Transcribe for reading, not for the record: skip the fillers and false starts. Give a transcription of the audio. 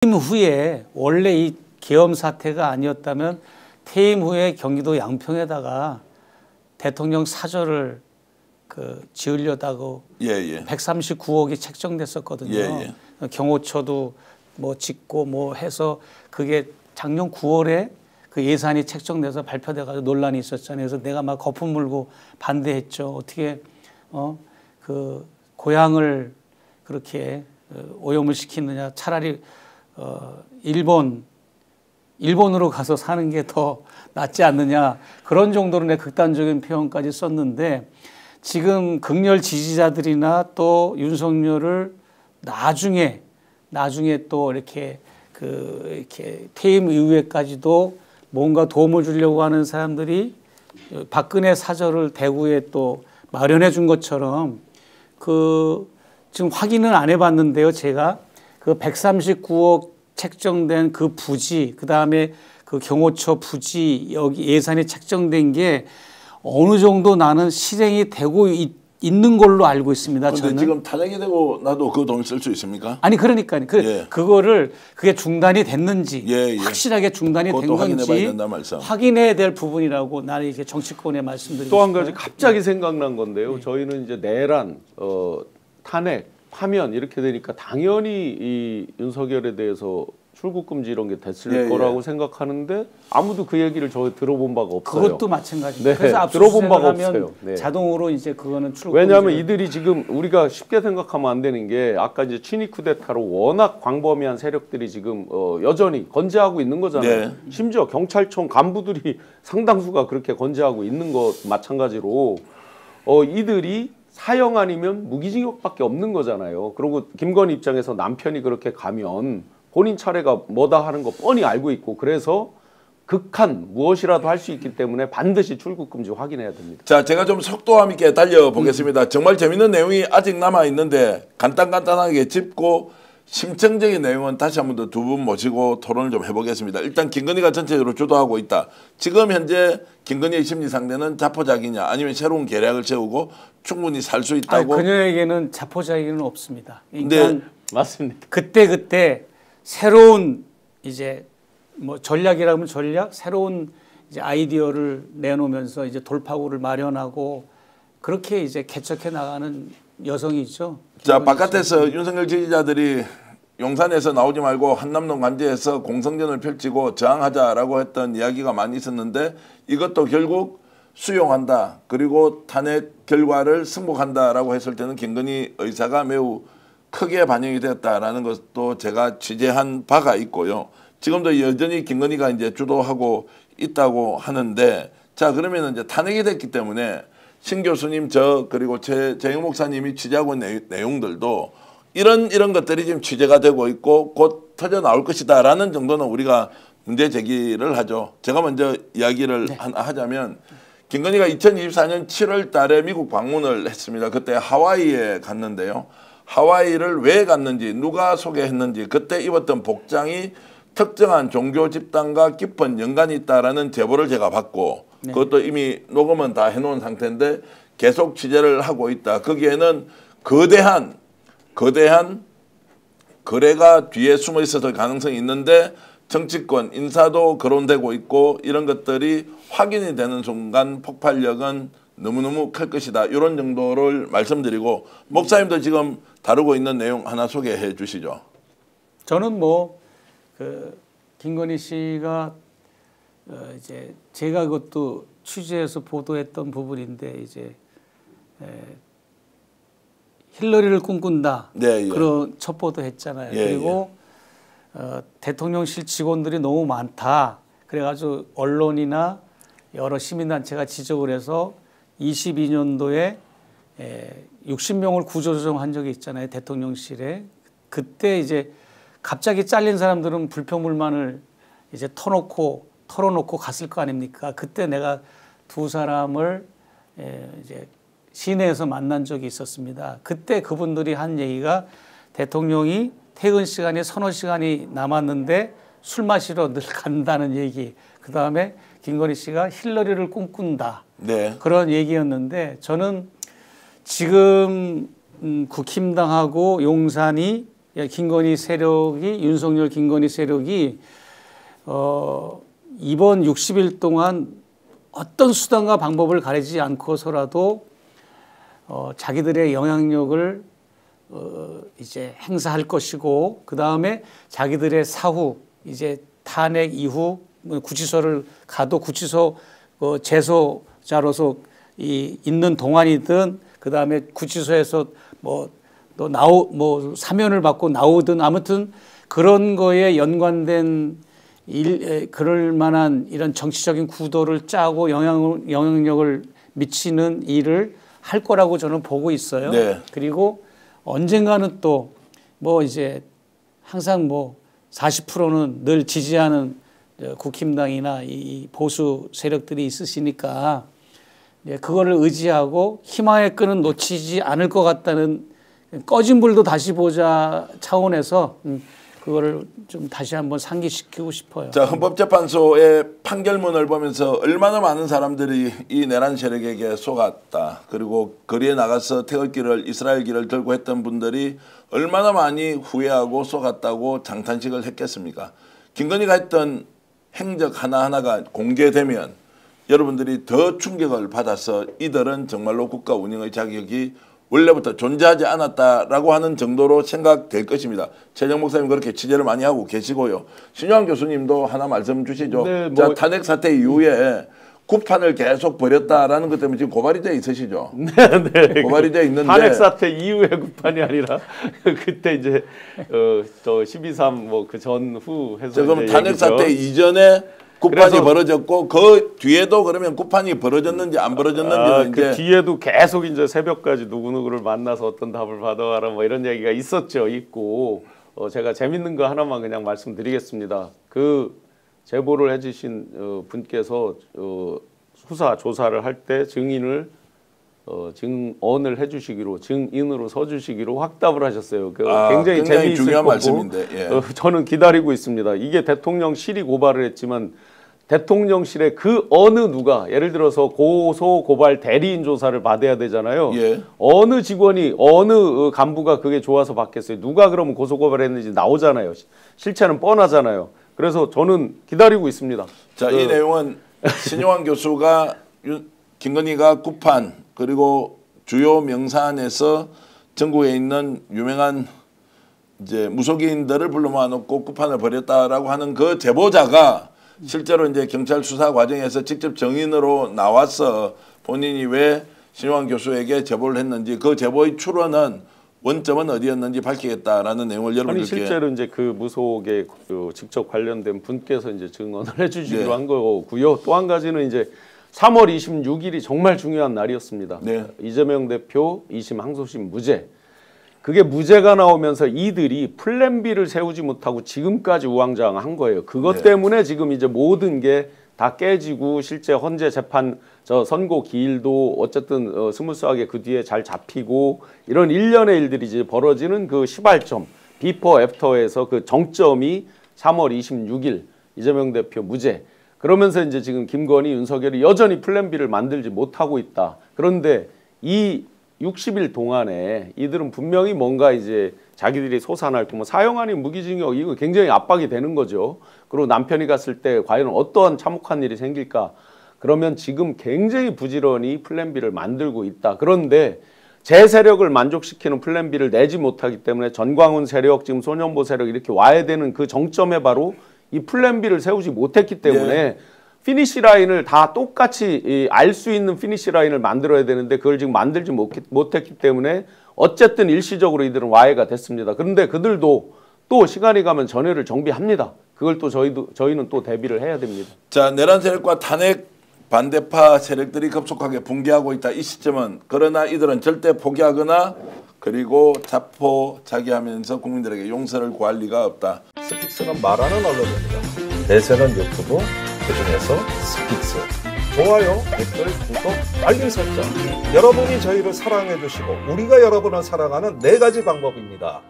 퇴임 후에 원래 이 계엄 사태가 아니었다면 퇴임 후에 경기도 양평에다가 대통령 사저를 지으려다고 139억이 책정됐었거든요. 경호처도 뭐 짓고 뭐 해서 그게 작년 9월에 그 예산이 책정돼서 발표돼가지고 논란이 있었잖아요. 그래서 내가 막 거품 물고 반대했죠. 어떻게 그 고향을 그렇게 오염을 시키느냐. 차라리 일본으로 가서 사는 게 더 낫지 않느냐. 그런 정도로 내 극단적인 표현까지 썼는데 지금 극렬 지지자들이나 또 윤석열을 나중에 또 이렇게 이렇게 퇴임 이후에까지도 뭔가 도움을 주려고 하는 사람들이 박근혜 사저를 대구에 또 마련해 준 것처럼 지금 확인은 안 해봤는데요. 제가 그 139억 책정된 그 부지, 그 다음에 그 경호처 부지 여기 예산이 책정된 게 어느 정도 나는 실행이 되고 있는 걸로 알고 있습니다. 그런데 지금 탄핵이 되고 나도 그 돈 쓸 수 있습니까? 아니 그러니까요. 그게 중단이 됐는지 확실하게 중단이 된 건지 확인해야 될 부분이라고 나는 이게 정치권에 말씀드리고 또 한 가지 갑자기 생각난 건데요. 저희는 이제 내란, 탄핵, 파면 이렇게 되니까 당연히 이 윤석열에 대해서 출국금지 이런 게 됐을 거라고 생각하는데 아무도 그 얘기를 저 들어본 바가 없어요. 그것도 마찬가지입니다. 네, 그래서 들어본 바가 없어요. 네. 자동으로 이제 그거는 출국. 왜냐하면 이들이 지금 우리가 쉽게 생각하면 안 되는 게 아까 이제 친위 쿠데타로 워낙 광범위한 세력들이 지금 여전히 건재하고 있는 거잖아요. 네. 심지어 경찰청 간부들이 상당수가 그렇게 건재하고 있는 것 마찬가지로 이들이 사형 아니면 무기징역밖에 없는 거잖아요. 그리고 김건희 입장에서 남편이 그렇게 가면 본인 차례가 뭐다 하는 거 뻔히 알고 있고 그래서 극한 무엇이라도 할 수 있기 때문에 반드시 출국금지 확인해야 됩니다. 자, 제가 좀 속도감 있게 달려보겠습니다. 정말 재밌는 내용이 아직 남아있는데 간단하게 짚고 심층적인 내용은 다시 한 번 더 두 분 모시고 토론을 좀 해보겠습니다. 일단 김건희가 전체적으로 주도하고 있다. 지금 현재 김건희의 심리 상대는 자포자기냐 아니면 새로운 계략을 세우고 충분히 살 수 있다고. 그녀에게는 자포자기는 없습니다. 네, 맞습니다. 그때 새로운 이제 뭐 전략이라면 전략, 새로운 이제 아이디어를 내놓으면서 이제 돌파구를 마련하고 그렇게 이제 개척해 나가는 여성이죠. 자, 바깥에서 윤석열 지지자들이 용산에서 나오지 말고 한남동 관제에서 공성전을 펼치고 저항하자라고 했던 이야기가 많이 있었는데 이것도 결국 수용한다. 그리고 탄핵 결과를 승복한다라고 했을 때는 김건희 의사가 매우 크게 반영이 되었다라는 것도 제가 취재한 바가 있고요. 지금도 여전히 김건희가 이제 주도하고 있다고 하는데 자, 그러면 이제 탄핵이 됐기 때문에 신 교수님 그리고 재영 목사님이 취재하고 있는 내용들도 이런 것들이 지금 취재가 되고 있고 곧 터져 나올 것이다라는 정도는 우리가 문제 제기를 하죠. 제가 먼저 이야기를 하자면 김건희가 2024년 7월 달에 미국 방문을 했습니다. 그때 하와이에 갔는데요. 하와이를 왜 갔는지 누가 소개했는지 그때 입었던 복장이 특정한 종교 집단과 깊은 연관이 있다라는 제보를 제가 받고 그것도 이미 녹음은 다 해놓은 상태인데 계속 취재를 하고 있다. 거기에는 거대한 거래가 뒤에 숨어 있었을 가능성이 있는데 정치권 인사도 거론되고 있고 이런 것들이 확인이 되는 순간 폭발력은 너무너무 클 것이다. 이런 정도를 말씀드리고 목사님도 지금 다루고 있는 내용 하나 소개해 주시죠. 저는 김건희 씨가 이제 제가 그것도 취재해서 보도했던 부분인데 이제 힐러리를 꿈꾼다. 그런 첩보도 했잖아요. 그리고 대통령실 직원들이 너무 많다. 그래가지고 언론이나 여러 시민단체가 지적을 해서 22년도에 60명을 구조조정한 적이 있잖아요. 대통령실에. 그때 이제 갑자기 잘린 사람들은 불평불만을 이제 털어놓고 갔을 거 아닙니까? 그때 내가 두 사람을 이제 시내에서 만난 적이 있었습니다. 그때 그분들이 한 얘기가 대통령이 퇴근 시간이 서너 시간이 남았는데 술 마시러 늘 간다는 얘기. 그 다음에 김건희 씨가 힐러리를 꿈꾼다. 그런 얘기였는데 저는 지금 국힘당하고 용산이 김건희 세력이 윤석열 김건희 세력이 이번 60일 동안 어떤 수단과 방법을 가리지 않고서라도 자기들의 영향력을 이제 행사할 것이고, 그 다음에 자기들의 사후 이제 탄핵 이후 구치소를 가도 구치소 재소자로서 있는 동안이든, 그 다음에 구치소에서 사면을 받고 나오든, 아무튼 그런 거에 연관된 그럴 만한 이런 정치적인 구도를 짜고 영향력을 미치는 일을 할 거라고 저는 보고 있어요. 네. 그리고 언젠가는 또 이제 항상 40%는 늘 지지하는 국힘당이나 이 보수 세력들이 있으시니까 그거를 의지하고 희망의 끈은 놓치지 않을 것 같다는, 꺼진 불도 다시 보자 차원에서 그거를 좀 다시 한번 상기시키고 싶어요. 자, 헌법재판소의 판결문을 보면서 얼마나 많은 사람들이 이 내란 세력에게 속았다. 그리고 거리에 나가서 태극기를, 이스라엘기를 들고 했던 분들이 얼마나 많이 후회하고 속았다고 장탄식을 했겠습니까? 김건희가 했던 행적 하나하나가 공개되면 여러분들이 더 충격을 받아서 이들은 정말로 국가 운영의 자격이 원래부터 존재하지 않았다라고 하는 정도로 생각될 것입니다. 최정 목사님 그렇게 취재를 많이 하고 계시고요. 신유한 교수님도 하나 말씀 주시죠. 네, 자, 탄핵 사태 이후에 구판을 계속 벌였다라는 것 때문에 지금 고발이 돼 있으시죠? 네. 고발이 돼 있는데 탄핵 사태 이후에 구판이 아니라 그때 이제 저 12.3 그 전후 해서 지금 탄핵 사태 이전에 구판이 벌어졌고 그 뒤에도 그러면 구판이 벌어졌는지 안 벌어졌는지는 그 뒤에도 계속 이제 새벽까지 누구누구를 만나서 어떤 답을 받아와라 이런 얘기가 있고 제가 재밌는 거 하나만 그냥 말씀드리겠습니다. 그 제보를 해주신 분께서 수사 조사를 할 때 증언을 해주시기로, 증인으로 서주시기로 확답을 하셨어요. 굉장히 재미있을 중요한 거고 말씀인데, 예. 저는 기다리고 있습니다. 이게 대통령실이 고발을 했지만 대통령실의 그 어느 누가, 예를 들어서 고소 고발 대리인 조사를 받아야 되잖아요. 예. 어느 직원이, 어느 간부가 그게 좋아서 받겠어요. 누가 그러면 고소 고발했는지 나오잖아요. 실체는 뻔하잖아요. 그래서 저는 기다리고 있습니다. 자, 이 내용은 신유한 교수가 김건희가 구판 그리고 주요 명사안에서 전국에 있는 유명한 이제 무속인들을 불러 모아놓고 구판을 벌였다라고 하는 그 제보자가 실제로 이제 경찰 수사 과정에서 직접 정인으로 나와서 본인이 왜 신유한 교수에게 제보를 했는지, 그 제보의 출원은 원점은 어디였는지 밝히겠다라는 내용을 여러분들께. 실제로 이제 그 무속에 직접 관련된 분께서 이제 증언을 해주시기로 한 거고요. 또 한 가지는 이제 3월 26일이 정말 중요한 날이었습니다. 네. 이재명 대표 2심 항소심 무죄. 그게 무죄가 나오면서 이들이 플랜 B를 세우지 못하고 지금까지 우왕좌왕한 거예요. 그것 때문에 지금 이제 모든 게 다 깨지고 실제 헌재 재판 선고 기일도 어쨌든 스무스하게 그 뒤에 잘 잡히고 이런 일련의 일들이 이제 벌어지는 그 시발점, 비포 애프터에서 그 정점이 3월 26일 이재명 대표 무죄. 그러면서 이제 지금 김건희, 윤석열이 여전히 플랜 B를 만들지 못하고 있다. 그런데 이 60일 동안에 이들은 분명히 뭔가 이제 자기들이 솟아날 거, 사형 아닌 무기징역, 이거 굉장히 압박이 되는 거죠. 그리고 남편이 갔을 때 과연 어떠한 참혹한 일이 생길까? 그러면 지금 굉장히 부지런히 플랜 B를 만들고 있다. 그런데 제 세력을 만족시키는 플랜 B를 내지 못하기 때문에 전광훈 세력, 지금 소년보 세력 이렇게 와야 되는 그 정점에 바로 이 플랜 B를 세우지 못했기 때문에 피니시 라인을 다 똑같이 알 수 있는 피니시 라인을 만들어야 되는데 그걸 지금 만들지 못했기 때문에 어쨌든 일시적으로 이들은 와해가 됐습니다. 그런데 그들도 또 시간이 가면 전회를 정비합니다. 그걸 또 저희는 또 대비를 해야 됩니다. 자, 내란 세력과 탄핵 반대파 세력들이 급속하게 붕괴하고 있다. 이 시점은, 그러나 이들은 절대 포기하거나 그리고 자포자기하면서 국민들에게 용서를 구할 리가 없다. 스픽스는 말하는 언론입니다. 대세는 유튜브, 그중에서 스픽스. 좋아요, 댓글, 구독, 알림 설정. 여러분이 저희를 사랑해 주시고 우리가 여러분을 사랑하는 4가지 방법입니다.